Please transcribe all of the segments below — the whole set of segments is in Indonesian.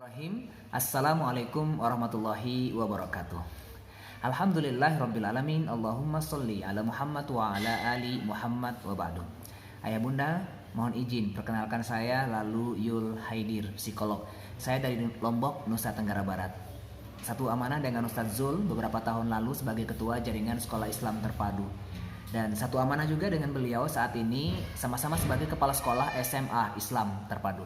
Bismillahirrahmanirrahim. Assalamualaikum warahmatullahi wabarakatuh. Alhamdulillahirrabbilalamin. Allahumma sholli ala Muhammad wa ala ali Muhammad wa ba'du. Ayah bunda, mohon izin perkenalkan saya Lalu Yul Haidir, psikolog. Saya dari Lombok, Nusa Tenggara Barat. Satu amanah dengan Ustadz Zul beberapa tahun lalu sebagai ketua jaringan sekolah Islam terpadu. Dan satu amanah juga dengan beliau saat ini sama-sama sebagai kepala sekolah SMA Islam terpadu.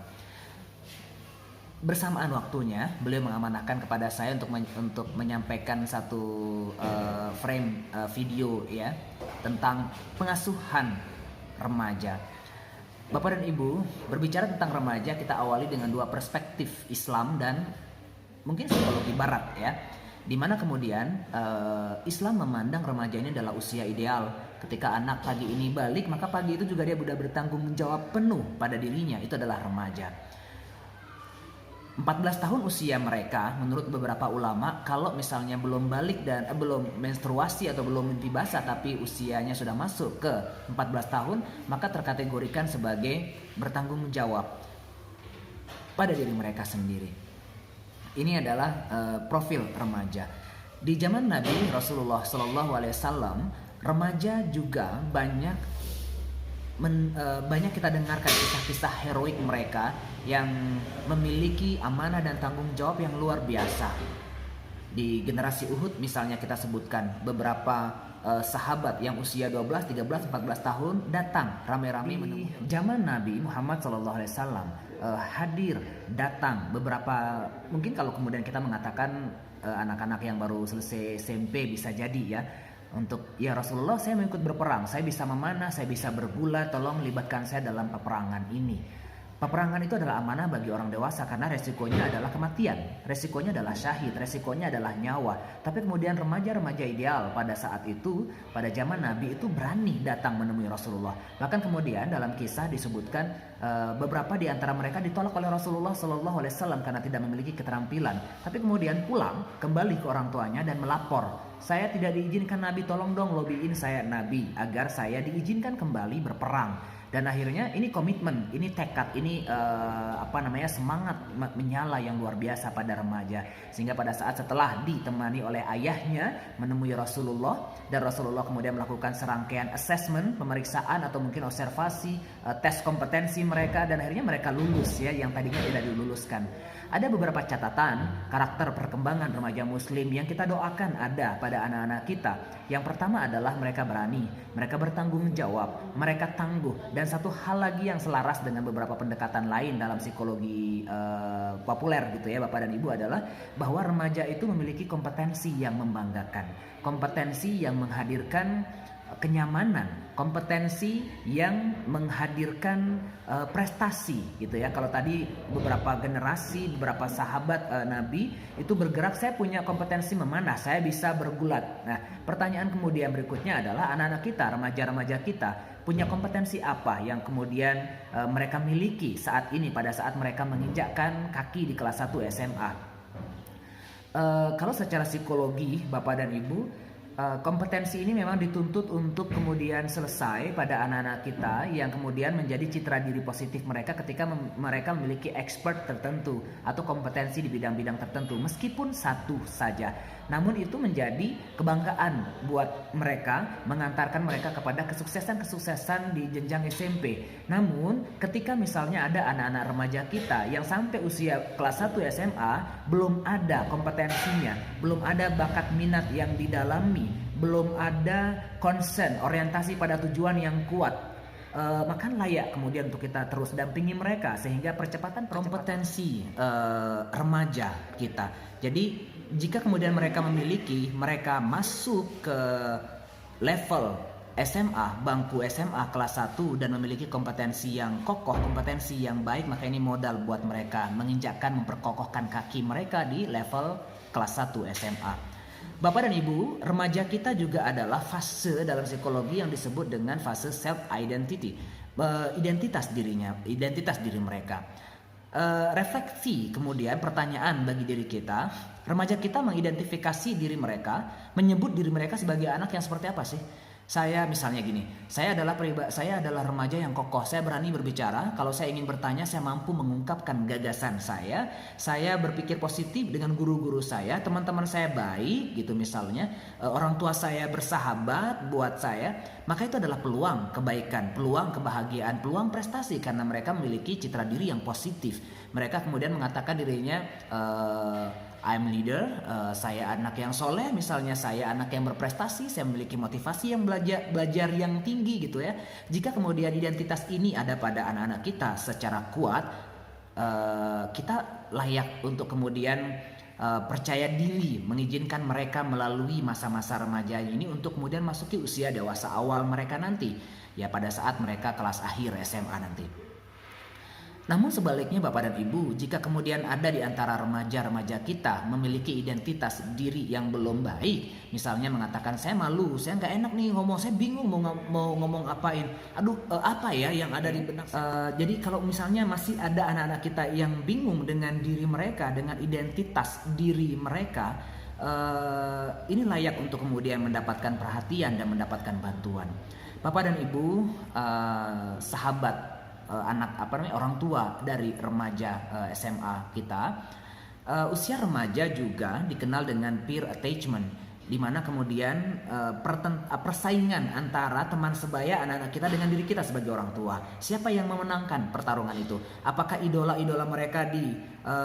Bersamaan waktunya, beliau mengamanahkan kepada saya untuk menyampaikan satu frame video ya tentang pengasuhan remaja. Bapak dan Ibu, berbicara tentang remaja kita awali dengan dua perspektif Islam dan mungkin psikologi Barat ya. Dimana kemudian Islam memandang remaja ini adalah usia ideal. Ketika anak pagi ini balik, maka pagi itu juga dia sudah bertanggung jawab penuh pada dirinya. Itu adalah remaja. 14 tahun usia mereka menurut beberapa ulama, kalau misalnya belum balik dan belum menstruasi atau belum mimpi basah tapi usianya sudah masuk ke 14 tahun, maka terkategorikan sebagai bertanggung jawab pada diri mereka sendiri. Ini adalah profil remaja. Di zaman Nabi Rasulullah SAW, remaja juga banyak kita dengarkan kisah-kisah heroik mereka yang memiliki amanah dan tanggung jawab yang luar biasa. Di generasi Uhud misalnya kita sebutkan beberapa sahabat yang usia 12, 13, 14 tahun datang rame-rame menemui. Zaman Nabi Muhammad SAW hadir datang beberapa, mungkin kalau kemudian kita mengatakan anak-anak yang baru selesai SMP bisa jadi ya, untuk ya Rasulullah, saya mau ikut berperang, saya bisa memanah, saya bisa bergulat, tolong libatkan saya dalam peperangan ini. Peperangan itu adalah amanah bagi orang dewasa karena resikonya adalah kematian, resikonya adalah syahid, resikonya adalah nyawa. Tapi kemudian remaja-remaja ideal pada saat itu, pada zaman Nabi itu berani datang menemui Rasulullah. Bahkan kemudian dalam kisah disebutkan beberapa di antara mereka ditolak oleh Rasulullah SAW karena tidak memiliki keterampilan. Tapi kemudian pulang kembali ke orang tuanya dan melapor, saya tidak diizinkan Nabi, tolong dong lobiin saya Nabi agar saya diizinkan kembali berperang. Dan akhirnya ini komitmen, ini tekad, ini semangat menyala yang luar biasa pada remaja. Sehingga pada saat setelah ditemani oleh ayahnya menemui Rasulullah, dan Rasulullah kemudian melakukan serangkaian assessment, pemeriksaan atau mungkin observasi, tes kompetensi mereka, dan akhirnya mereka lulus ya, yang tadinya tidak diluluskan. Ada beberapa catatan karakter perkembangan remaja muslim yang kita doakan ada pada anak-anak kita. Yang pertama adalah mereka berani, mereka bertanggung jawab, mereka tangguh. Dan satu hal lagi yang selaras dengan beberapa pendekatan lain dalam psikologi populer gitu ya Bapak dan Ibu, adalah bahwa remaja itu memiliki kompetensi yang membanggakan, kompetensi yang menghadirkan kenyamanan, kompetensi yang menghadirkan prestasi gitu ya. Kalau tadi beberapa generasi, beberapa sahabat Nabi itu bergerak, saya punya kompetensi memanah, saya bisa bergulat. Nah, pertanyaan kemudian berikutnya adalah anak-anak kita, remaja-remaja kita punya kompetensi apa yang kemudian mereka miliki saat ini pada saat mereka menginjakkan kaki di kelas 1 SMA. Kalau secara psikologi Bapak dan Ibu, kompetensi ini memang dituntut untuk kemudian selesai pada anak-anak kita yang kemudian menjadi citra diri positif mereka ketika mereka memiliki expert tertentu atau kompetensi di bidang-bidang tertentu, meskipun satu saja. Namun itu menjadi kebanggaan buat mereka, mengantarkan mereka kepada kesuksesan-kesuksesan di jenjang SMP. Namun ketika misalnya ada anak-anak remaja kita yang sampai usia kelas 1 SMA belum ada kompetensinya, belum ada bakat minat yang didalami, belum ada concern, orientasi pada tujuan yang kuat, maka layak kemudian untuk kita terus dampingi mereka sehingga percepatan kompetensi remaja kita. Jadi jika kemudian mereka masuk ke level SMA, bangku SMA kelas 1 dan memiliki kompetensi yang kokoh, kompetensi yang baik, maka ini modal buat mereka menginjakkan, memperkokohkan kaki mereka di level kelas 1 SMA. Bapak dan Ibu, remaja kita juga adalah fase dalam psikologi yang disebut dengan fase self identity, identitas diri mereka. Refleksi kemudian pertanyaan bagi diri kita, remaja kita mengidentifikasi diri mereka, menyebut diri mereka sebagai anak yang seperti apa sih? Saya misalnya gini, saya adalah remaja yang kokoh, saya berani berbicara, kalau saya ingin bertanya saya mampu mengungkapkan gagasan saya berpikir positif dengan guru-guru saya, teman-teman saya baik gitu misalnya, orang tua saya bersahabat buat saya, maka itu adalah peluang kebaikan, peluang kebahagiaan, peluang prestasi karena mereka memiliki citra diri yang positif. Mereka kemudian mengatakan dirinya I'm leader, saya anak yang soleh, misalnya saya anak yang berprestasi, saya memiliki motivasi yang belajar yang tinggi gitu ya. Jika kemudian identitas ini ada pada anak-anak kita secara kuat, kita layak untuk kemudian percaya diri mengizinkan mereka melalui masa-masa remaja ini untuk kemudian masuki usia dewasa awal mereka nanti, ya pada saat mereka kelas akhir SMA nanti. Namun sebaliknya Bapak dan Ibu, jika kemudian ada di antara remaja-remaja kita memiliki identitas diri yang belum baik, misalnya mengatakan saya malu, saya nggak enak nih ngomong, saya bingung mau ngomong apain, apa ya yang ada di benak. Jadi kalau misalnya masih ada anak-anak kita yang bingung dengan diri mereka, dengan identitas diri mereka, ini layak untuk kemudian mendapatkan perhatian dan mendapatkan bantuan. Bapak dan Ibu, sahabat, orang tua dari remaja SMA kita, usia remaja juga dikenal dengan peer attachment, di mana kemudian persaingan antara teman sebaya anak-anak kita dengan diri kita sebagai orang tua. Siapa yang memenangkan pertarungan itu? Apakah idola-idola mereka di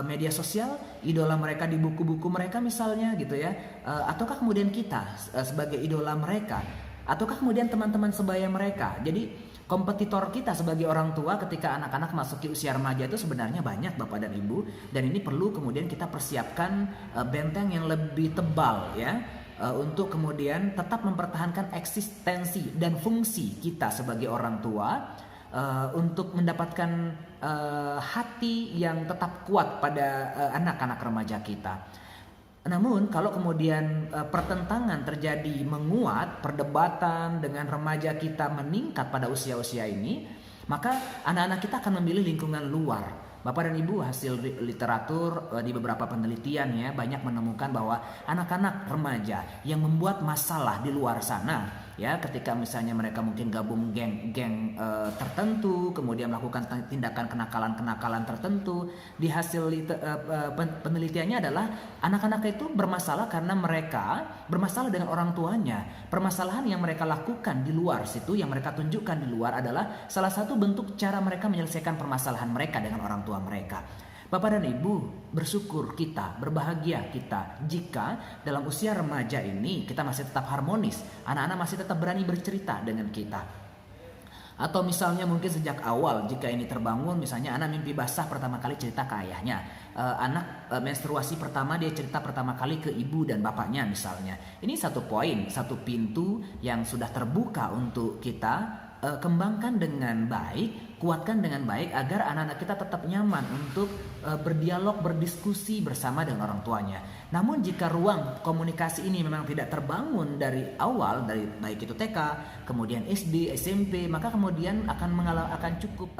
media sosial, idola mereka di buku-buku mereka misalnya gitu ya, ataukah kemudian kita sebagai idola mereka, ataukah kemudian teman-teman sebaya mereka? Jadi kompetitor kita sebagai orang tua ketika anak-anak masuki usia remaja itu sebenarnya banyak Bapak dan Ibu, dan ini perlu kemudian kita persiapkan benteng yang lebih tebal ya, untuk kemudian tetap mempertahankan eksistensi dan fungsi kita sebagai orang tua, untuk mendapatkan hati yang tetap kuat pada anak-anak remaja kita. Namun kalau kemudian pertentangan terjadi menguat, perdebatan dengan remaja kita meningkat pada usia-usia ini, maka anak-anak kita akan memilih lingkungan luar. Bapak dan Ibu, hasil literatur di beberapa penelitian ya banyak menemukan bahwa anak-anak remaja yang membuat masalah di luar sana ya, ketika misalnya mereka mungkin gabung geng-geng tertentu, kemudian melakukan tindakan kenakalan-kenakalan tertentu, di hasil penelitiannya adalah anak-anak itu bermasalah karena mereka bermasalah dengan orang tuanya. Permasalahan yang mereka lakukan di luar situ, yang mereka tunjukkan di luar adalah salah satu bentuk cara mereka menyelesaikan permasalahan mereka dengan orang tua mereka. Bapak dan Ibu, bersyukur kita, berbahagia kita jika dalam usia remaja ini kita masih tetap harmonis, anak-anak masih tetap berani bercerita dengan kita. Atau misalnya mungkin sejak awal jika ini terbangun, misalnya anak mimpi basah pertama kali cerita ke ayahnya, anak menstruasi pertama dia cerita pertama kali ke ibu dan bapaknya misalnya. Ini satu poin, satu pintu yang sudah terbuka untuk kita kembangkan dengan baik, kuatkan dengan baik agar anak-anak kita tetap nyaman untuk berdialog, berdiskusi bersama dengan orang tuanya. Namun jika ruang komunikasi ini memang tidak terbangun dari awal, dari baik itu TK, kemudian SD, SMP, maka kemudian akan cukup.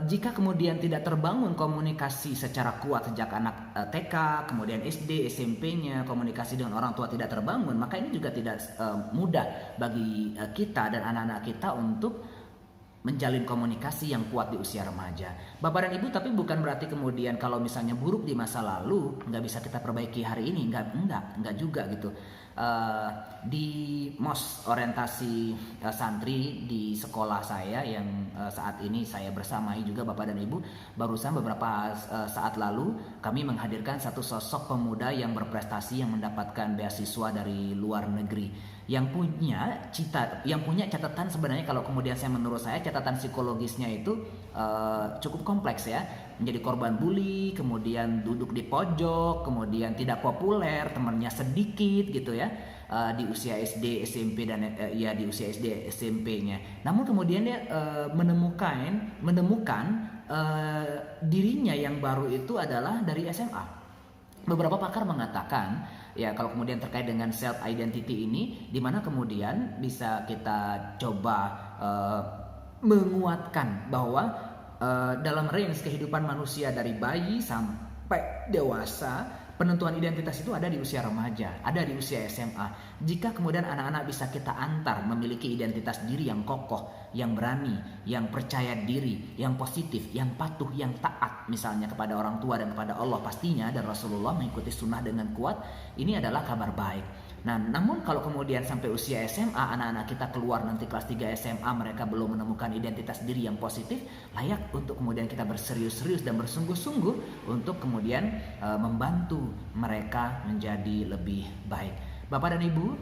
Jika kemudian tidak terbangun komunikasi secara kuat sejak anak TK, kemudian SD, SMP-nya, komunikasi dengan orang tua tidak terbangun, maka ini juga tidak mudah bagi kita dan anak-anak kita untuk menjalin komunikasi yang kuat di usia remaja. Bapak dan Ibu, tapi bukan berarti kemudian kalau misalnya buruk di masa lalu nggak bisa kita perbaiki hari ini, enggak juga gitu. Di MOS orientasi santri di sekolah saya yang saat ini saya bersamai juga Bapak dan Ibu, barusan beberapa saat lalu kami menghadirkan satu sosok pemuda yang berprestasi yang mendapatkan beasiswa dari luar negeri, yang punya catatan. Sebenarnya kalau kemudian menurut saya catatan psikologisnya itu cukup kompleks ya, menjadi korban bully, kemudian duduk di pojok, kemudian tidak populer, temannya sedikit gitu ya, di usia SD, SMP dan di usia SD, SMP-nya. Namun kemudian dia menemukan dirinya yang baru itu adalah dari SMA. Beberapa pakar mengatakan ya kalau kemudian terkait dengan self identity ini, di mana kemudian bisa kita coba menguatkan bahwa dalam range kehidupan manusia dari bayi sampai dewasa, Penentuan identitas itu ada di usia remaja, ada di usia SMA. Jika kemudian anak-anak bisa kita antar memiliki identitas diri yang kokoh, yang berani, yang percaya diri, yang positif, yang patuh, yang taat misalnya kepada orang tua dan kepada Allah pastinya, dan Rasulullah mengikuti sunnah dengan kuat, ini adalah kabar baik. Nah, namun kalau kemudian sampai usia SMA, anak-anak kita keluar nanti kelas 3 SMA, mereka belum menemukan identitas diri yang positif, layak untuk kemudian kita berserius-serius dan bersungguh-sungguh untuk kemudian membantu mereka menjadi lebih baik. Bapak dan Ibu,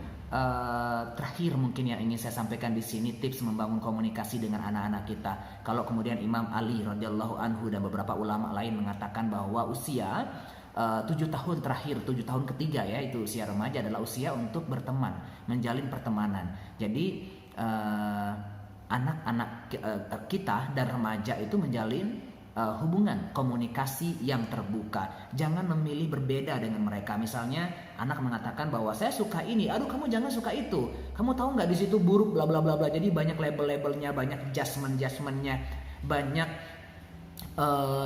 terakhir mungkin yang ingin saya sampaikan di sini, tips membangun komunikasi dengan anak-anak kita. Kalau kemudian Imam Ali radhiyallahu anhu dan beberapa ulama lain mengatakan bahwa usia 7 tahun terakhir, 7 tahun ketiga ya, itu usia remaja adalah usia untuk berteman, menjalin pertemanan. Jadi anak-anak kita dan remaja itu menjalin hubungan komunikasi yang terbuka. Jangan memilih berbeda dengan mereka. Misalnya anak mengatakan bahwa saya suka ini, aduh kamu jangan suka itu. Kamu tahu nggak di situ buruk bla bla bla bla. Jadi banyak label-labelnya, banyak adjustment-nya, banyak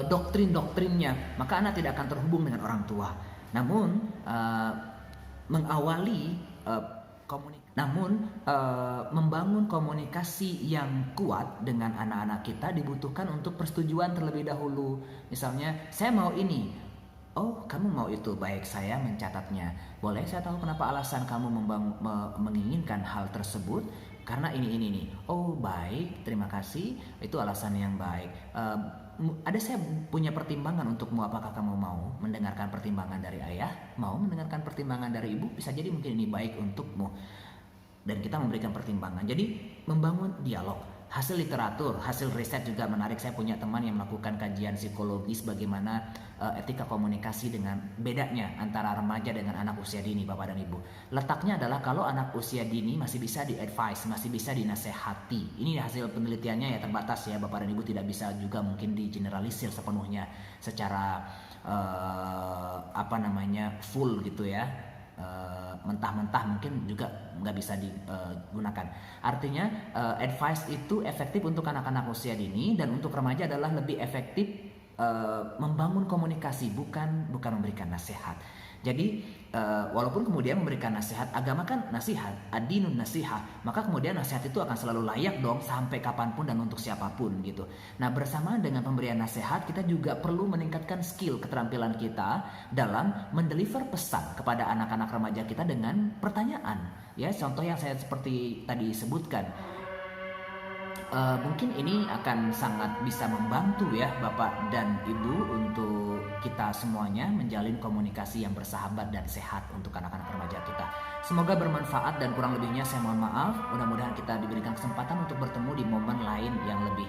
doktrin-doktrinnya, maka anak tidak akan terhubung dengan orang tua. Namun membangun komunikasi yang kuat dengan anak-anak kita dibutuhkan untuk persetujuan terlebih dahulu. Misalnya, saya mau ini. Oh, kamu mau itu, baik, saya mencatatnya. Boleh saya tahu kenapa alasan kamu menginginkan hal tersebut? Karena ini. Oh, baik, terima kasih. Itu alasan yang baik. Ada saya punya pertimbangan untukmu, apakah kamu mau mendengarkan pertimbangan dari ayah, mau mendengarkan pertimbangan dari ibu, bisa jadi mungkin ini baik untukmu, dan kita memberikan pertimbangan. Jadi membangun dialog. Hasil literatur, hasil riset juga menarik. Saya punya teman yang melakukan kajian psikologis bagaimana etika komunikasi dengan bedanya antara remaja dengan anak usia dini, Bapak dan Ibu. Letaknya adalah kalau anak usia dini masih bisa di-advise, masih bisa dinasehati. Ini hasil penelitiannya ya, terbatas ya Bapak dan Ibu, tidak bisa juga mungkin di-generalisir sepenuhnya secara full gitu ya. Mentah-mentah mungkin juga nggak bisa digunakan. Artinya advice itu efektif untuk anak-anak usia dini, dan untuk remaja adalah lebih efektif membangun komunikasi, bukan memberikan nasihat. Jadi walaupun kemudian memberikan nasihat, agama kan nasihat, ad-dinun nasihat, maka kemudian nasihat itu akan selalu layak dong sampai kapanpun dan untuk siapapun gitu. Nah, bersamaan dengan pemberian nasihat, kita juga perlu meningkatkan skill, keterampilan kita dalam mendeliver pesan kepada anak-anak remaja kita dengan pertanyaan. Ya, contoh yang saya seperti tadi sebutkan. Mungkin ini akan sangat bisa membantu ya Bapak dan Ibu untuk kita semuanya menjalin komunikasi yang bersahabat dan sehat untuk anak-anak remaja kita. Semoga bermanfaat, dan kurang lebihnya saya mohon maaf. Mudah-mudahan kita diberikan kesempatan untuk bertemu di momen lain yang lebih